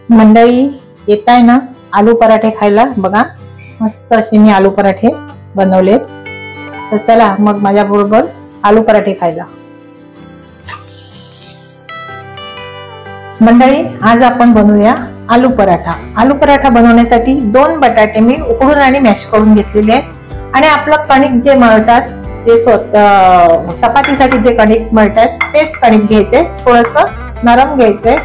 मंडळी येत आहे ना आलू पराठे खायला। बघा मस्त असे मी आलू पराठे बनवलेत, तर चला मग माझ्या बरोबर आलू पराठे खायला। मंडळी आज आपण बनवूया आलू पराठा। आलू पराठा बनवण्यासाठी 2 बटाटे मी उकडून आणि मॅश करून घेतलेले आहेत आणि आपलं कणिक जे मळतात ते चपातीसाठी जे कणिक मळतात तेच कणिक घ्यायचे, थोडस नरम घ्यायचंय,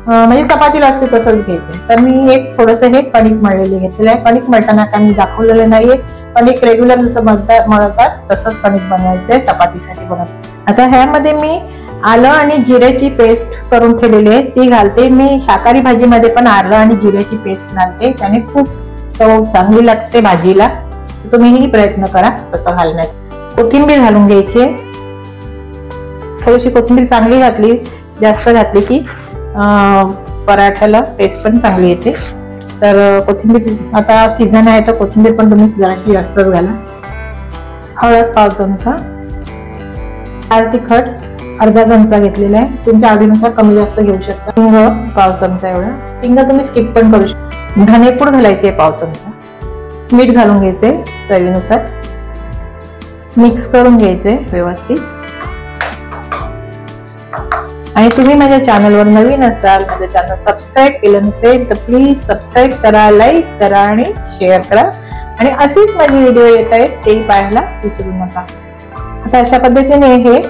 म्हणजे चपातीला असते तसंच घ्यायचं। तर मी एक थोडस हे कणिक मळलेले घेतलेलं आहे। कणिक मळताना का मी दाखवलेलं नाहीये, कणिक रेग्युलर जसं मळतात तसंच कणिक बनवायचंय चपातीसाठी बनवतात। आता ह्यामध्ये मी आलं आणि जिऱ्याची पेस्ट करून ठेवलेली आहे ती घालते। मी शाकाहारी भाजीमध्ये पण आलं आणि जिऱ्याची पेस्ट घालते, त्याने खूप चव चांगली लागते भाजीला। तुम्हीही प्रयत्न करा तसं घालण्याचा। कोथिंबीर घालून घ्यायची आहे, थोडीशी कोथिंबीर चांगली घातली, जास्त घातली की पराठ्याला टेस्ट पण चांगली येते। तर कोथिंबीर आता सीझन आहे तर कोथिंबीर पण तुम्ही जराशी जास्तच घाला। हळद पाव चमचा, लाल तिखट अर्धा चमचा घेतलेला आहे, तुमच्या आवडीनुसार कमी जास्त घेऊ शकता। हिंग पाव चमचा एवढा, हिंग तुम्ही स्किप पण करू शकता। धनेपूड घालायची आहे पाव चमचा, मीठ घालून घ्यायचे चवीनुसार, मिक्स करून घ्यायचे व्यवस्थित। आणि तुम्ही माझ्या चॅनलवर नवीन असाल, माझे चॅनल सबस्क्राईब केलं नसेल तर प्लीज सबस्क्राईब करा, लाईक करा आणि शेअर करा, आणि असेच माझे व्हिडिओ येत आहेत ते पाहायला विसरू नका। आता अशा पद्धतीने हे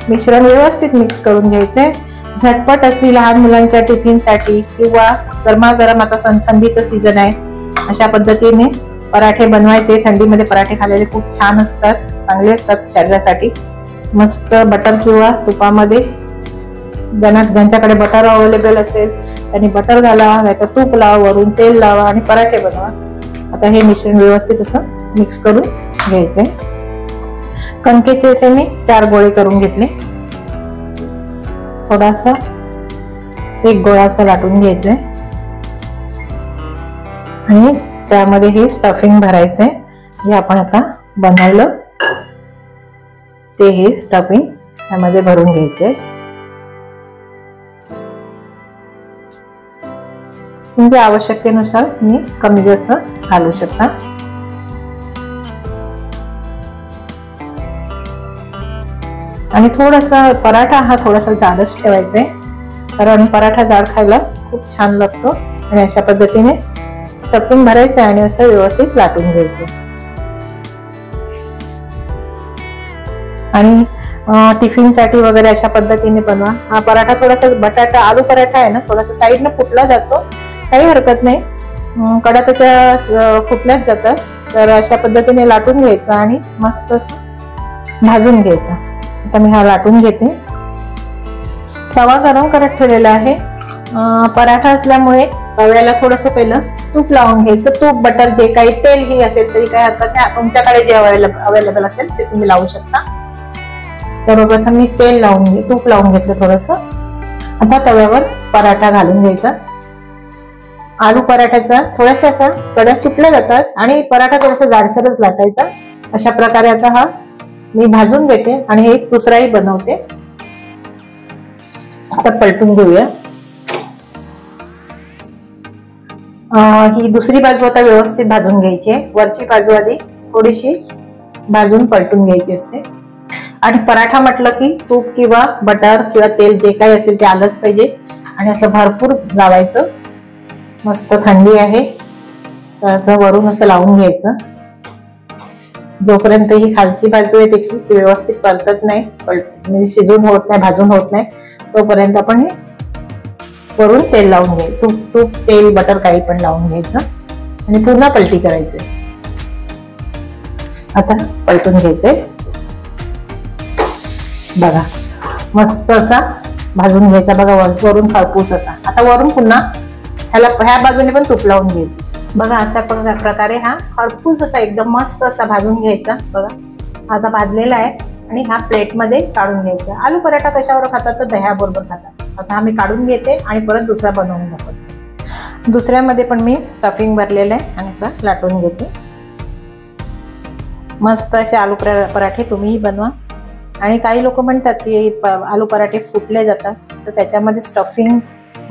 मिश्रण व्यवस्थित मिक्स करून घ्यायचंय। झटपट अशी लहान मुलांच्या टिफिनसाठी किंवा गरमागरम, आता थंडीचं सीझन आहे, अशा पद्धतीने पराठे बनवायचे। थंडीमध्ये पराठे खाल्लेले खूप छान असतात, चांगले असतात शरीरासाठी। मस्त बटर किंवा तुपामध्ये, ज्यांच्याकडे बटर अवेलेबल असेल त्यांनी बटर घाला, नाहीतर तूप लावा, वरून तेल लावा आणि पराठे बनवा। आता हे मिश्रण व्यवस्थित असं मिक्स करून घ्यायचंय। कणकेचे असे मी 4 गोळे करून घेतले, थोडासा एक गोळा असा लाटून घ्यायचंय आणि त्यामध्ये हे स्टफिंग भरायचंय। जे आपण आता बनवलं ते हे स्टफिंग त्यामध्ये भरून घ्यायचंय। तुमच्या आवश्यकतेनुसार तुम्ही कमी जास्त घालू शकता। आणि थोडासा पराठा हा थोडासा जाडच ठेवायचा आहे, कारण पराठा जाड खायला खूप छान लागतो। आणि अशा पद्धतीने स्टफिंग भरायचं आणि असं व्यवस्थित लाटून घ्यायचं। आणि टिफिन साठी वगैरे अशा पद्धतीने बनवा। हा पराठा थोडासा बटाटा आलू पराठा आहे ना, थोडासा साईडने फुटला जातो, काही हरकत नाही, कडा त्याच्या फुटल्याच जातात। तर अशा पद्धतीने लाटून घ्यायचा आणि मस्त भाजून घ्यायचा। आता मी हा लाटून घेते। तवा गरम करत ठेवलेला आहे, पराठा असल्यामुळे तव्याला थोडस पहिलं तूप लावून घ्यायचं। तूप बटर जे काही तेल घी असेल तरी काही हरकत नाही, तुमच्याकडे जे अवेलेबल असेल ते तुम्ही लावू शकता। सर्वप्रथम मी तूप लावून घेतलं थोडस। आता तव्यावर पराठा घालून घ्यायचा। आलू पराठ्याचा थोडासा असा कडा सुटल्या जातात आणि पराठा थोडासा जाडसरच लाटायचा। अशा प्रकारे आता हा मी भाजून घेते आणि हे दुसराही बनवते। आता पलटून घेऊया। ही दुसरी बाजू आता व्यवस्थित भाजून घ्यायची आहे, वरची बाजू आधी थोडीशी भाजून पलटून घ्यायची असते। आणि पराठा म्हटलं की तूप किंवा बटर किंवा तेल जे काही असेल ते आलंच पाहिजे आणि असं भरपूर लावायचं। मस्त थंडी आहे तर असं वरून असं लावून घ्यायचं, जोपर्यंत ही खालची बाजू आहे त्याची ती व्यवस्थित परतत नाही, म्हणजे शिजून होत नाही, भाजून होत नाही, तोपर्यंत आपण हे वरून तेल लावून घ्यायचं। तूप तेल बटर काही पण लावून घ्यायचं आणि पुन्हा पलटी करायचे। आता पलटून घ्यायचंय, बघा मस्त असा भाजून घ्यायचा। बघा वरून खरपूस असा। आता वरून पुन्हा ह्या बाजूने पण तूप लावून घ्यायचं। बघा अशा प्रकारे हा खरपूस असा एकदम मस्त असा भाजून घ्यायचा। बघा आता भाजलेला आहे आणि हा प्लेट मध्ये काढून घ्यायचा। आलू पराठा कशावर खातात तर दह्याबरोबर खातात। आता हा मी काढून घेते आणि परत दुसरा बनवून दाखवते। दुसऱ्यामध्ये पण मी स्टफिंग भरलेलं आहे आणि असं लाटून घेते। मस्त असे आलू पराठे तुम्हीही बनवा। आणि काही लोक म्हणतात की आलू पराठे फुटले जातात, तर त्याच्यामध्ये स्टफिंग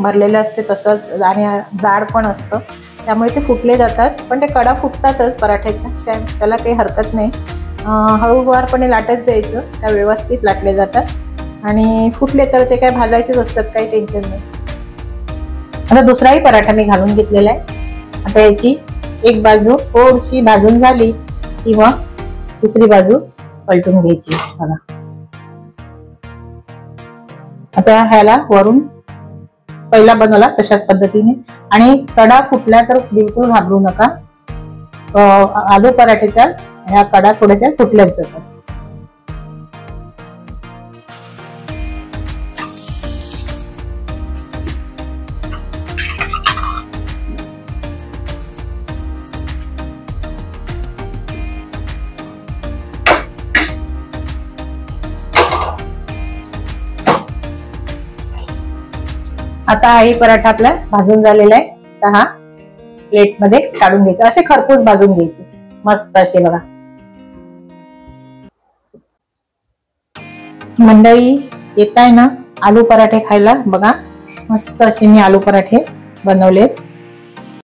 भरलेलं असते तसंच आणि जाड पण असतं, त्यामुळे ते फुटले जातात. पण ते कडा फुटतातच पराठ्याच्या, त्याला काही हरकत नाही. हळूवारपणे लाटत जायचं, त्या व्यवस्थित लाटले जातात आणि फुटले तर ते काय भाजायचेच असतात, काही टेन्शन नाही. आता दुसराही पराठा मी घालून घेतलेला आहे. आता याची एक बाजू थोडीशी भाजून झाली की मग दुसरी बाजू पलटून घ्यायची बघा. आता ह्याला वरून पहिला बनवला तशाच पद्धतीने, आणि कडा फुटल्या तर बिलकुल घाबरू नका. आलू पराठ्याच्या ह्या कडा थोड्याशा फुटल्याच जातात. आता हाही पराठा आपला भाजून झालेला आहे. तर हा प्लेट मध्ये काढून घ्यायचा. असे खरपूस भाजून घ्यायचे मस्त असे बघा. मंडळी येताय ना आलू पराठे खायला? बघा मस्त असे मी आलू पराठे बनवलेत.